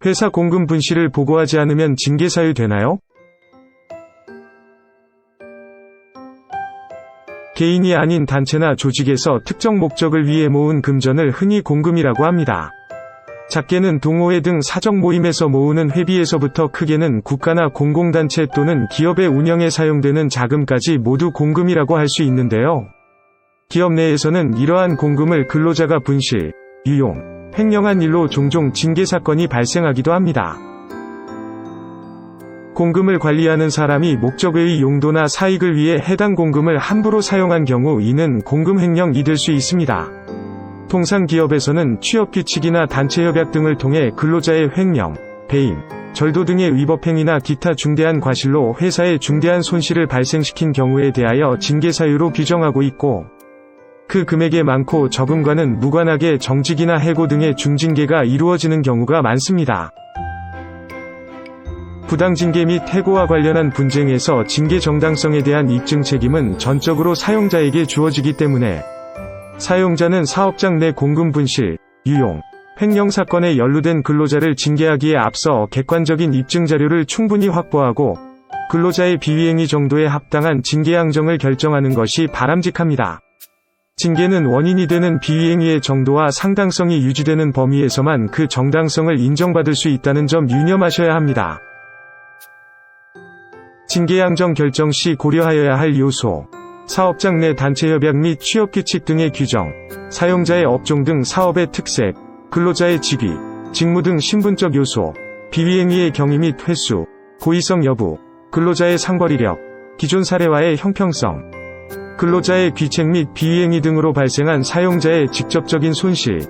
회사 공금 분실을 보고하지 않으면 징계 사유되나요? 개인이 아닌 단체나 조직에서 특정 목적을 위해 모은 금전을 흔히 공금이라고 합니다. 작게는 동호회 등 사적 모임에서 모으는 회비에서부터 크게는 국가나 공공단체 또는 기업의 운영에 사용되는 자금까지 모두 공금이라고 할 수 있는데요. 기업 내에서는 이러한 공금을 근로자가 분실, 유용, 횡령한 일로 종종 징계 사건이 발생하기도 합니다. 공금을 관리하는 사람이 목적외의 용도나 사익을 위해 해당 공금을 함부로 사용한 경우 이는 공금 횡령이 될 수 있습니다. 통상 기업에서는 취업규칙이나 단체협약 등을 통해 근로자의 횡령, 배임, 절도 등의 위법행위나 기타 중대한 과실로 회사에 중대한 손실을 발생시킨 경우에 대하여 징계사유로 규정하고 있고, 그 금액에 많고 적음과는 무관하게 정직이나 해고 등의 중징계가 이루어지는 경우가 많습니다. 부당징계 및 해고와 관련한 분쟁에서 징계 정당성에 대한 입증 책임은 전적으로 사용자에게 주어지기 때문에 사용자는 사업장 내 공금 분실, 유용, 횡령 사건에 연루된 근로자를 징계하기에 앞서 객관적인 입증 자료를 충분히 확보하고 근로자의 비위행위 정도에 합당한 징계 양정을 결정하는 것이 바람직합니다. 징계는 원인이 되는 비위행위의 정도와 상당성이 유지되는 범위에서만 그 정당성을 인정받을 수 있다는 점 유념하셔야 합니다. 징계 양정 결정 시 고려하여야 할 요소: 사업장 내 단체협약 및 취업규칙 등의 규정, 사용자의 업종 등 사업의 특색, 근로자의 직위, 직무 등 신분적 요소, 비위행위의 경위 및 횟수, 고의성 여부, 근로자의 상벌이력, 기존 사례와의 형평성, 근로자의 귀책 및 비위행위 등으로 발생한 사용자의 직접적인 손실,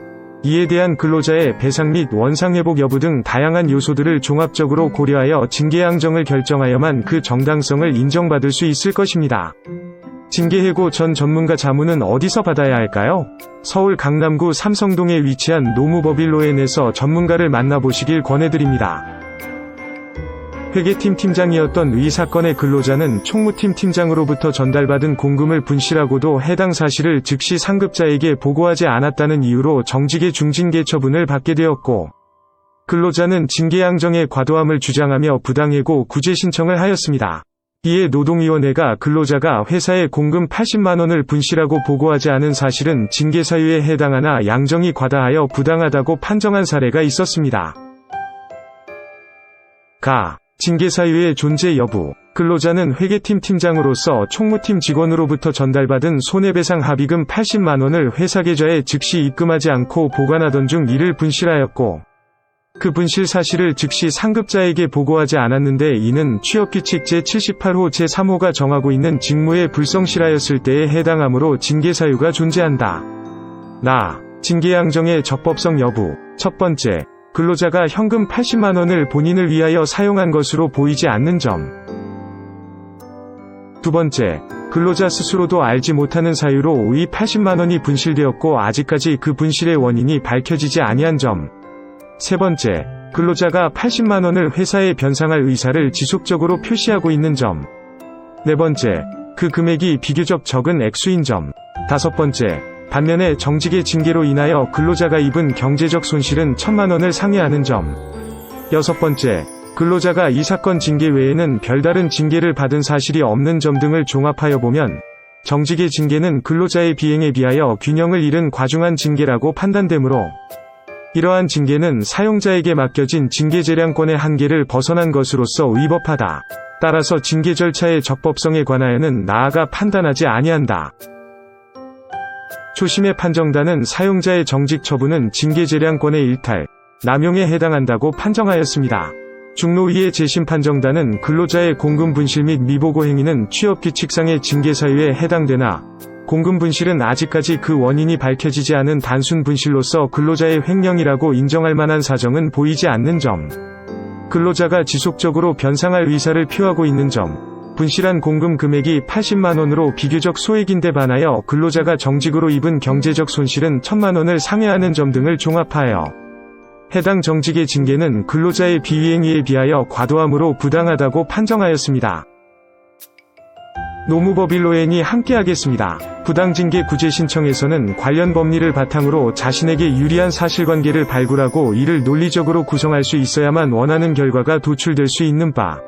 이에 대한 근로자의 배상 및 원상회복 여부 등 다양한 요소들을 종합적으로 고려하여 징계 양정을 결정하여만 그 정당성을 인정받을 수 있을 것입니다. 징계해고 전 전문가 자문은 어디서 받아야 할까요? 서울 강남구 삼성동에 위치한 노무법일로엔에서 전문가를 만나보시길 권해드립니다. 회계팀 팀장이었던 위 사건의 근로자는 총무팀 팀장으로부터 전달받은 공금을 분실하고도 해당 사실을 즉시 상급자에게 보고하지 않았다는 이유로 정직의 중징계 처분을 받게 되었고, 근로자는 징계 양정의 과도함을 주장하며 부당해고 구제 신청을 하였습니다. 이에 노동위원회가 근로자가 회사에 공금 80만 원을 분실하고 보고하지 않은 사실은 징계 사유에 해당하나 양정이 과다하여 부당하다고 판정한 사례가 있었습니다. 징계 사유의 존재 여부. 근로자는 회계팀 팀장으로서 총무팀 직원으로부터 전달받은 손해배상 합의금 80만 원을 회사 계좌에 즉시 입금하지 않고 보관하던 중 이를 분실하였고, 그 분실 사실을 즉시 상급자에게 보고하지 않았는데 이는 취업규칙 제78호 제3호가 정하고 있는 직무에 불성실하였을 때에 해당하므로 징계사유가 존재한다. 징계 양정의 적법성 여부. 첫 번째, 근로자가 현금 80만 원을 본인을 위하여 사용한 것으로 보이지 않는 점. 두 번째, 근로자 스스로도 알지 못하는 사유로 이 80만 원이 분실되었고 아직까지 그 분실의 원인이 밝혀지지 아니한 점. 세 번째, 근로자가 80만 원을 회사에 변상할 의사를 지속적으로 표시하고 있는 점. 네 번째, 그 금액이 비교적 적은 액수인 점. 다섯 번째, 반면에 정직의 징계로 인하여 근로자가 입은 경제적 손실은 1,000만 원을 상회하는 점. 여섯 번째, 근로자가 이 사건 징계 외에는 별다른 징계를 받은 사실이 없는 점 등을 종합하여 보면 정직의 징계는 근로자의 비행에 비하여 균형을 잃은 과중한 징계라고 판단되므로 이러한 징계는 사용자에게 맡겨진 징계재량권의 한계를 벗어난 것으로서 위법하다. 따라서 징계 절차의 적법성에 관하여는 나아가 판단하지 아니한다. 초심의 판정단은 사용자의 정직 처분은 징계재량권의 일탈, 남용에 해당한다고 판정하였습니다. 중노위의 재심판정단은 근로자의 공금 분실 및 미보고 행위는 취업규칙상의 징계사유에 해당되나 공금 분실은 아직까지 그 원인이 밝혀지지 않은 단순 분실로서 근로자의 횡령이라고 인정할 만한 사정은 보이지 않는 점. 근로자가 지속적으로 변상할 의사를 표하고 있는 점. 분실한 공금 금액이 80만 원으로 비교적 소액인데 반하여 근로자가 정직으로 입은 경제적 손실은 1,000만 원을 상회하는 점 등을 종합하여 해당 정직의 징계는 근로자의 비위행위에 비하여 과도함으로 부당하다고 판정하였습니다. 노무법일로엔이 함께하겠습니다. 부당징계구제 신청에서는 관련 법리를 바탕으로 자신에게 유리한 사실관계를 발굴하고 이를 논리적으로 구성할 수 있어야만 원하는 결과가 도출될 수 있는 바.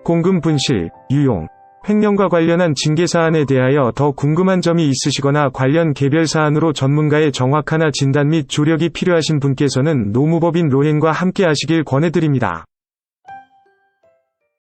공금 분실, 유용, 횡령과 관련한 징계사안에 대하여 더 궁금한 점이 있으시거나 관련 개별 사안으로 전문가의 정확한 진단 및 조력이 필요하신 분께서는 노무법인 로행과 함께 하시길 권해드립니다.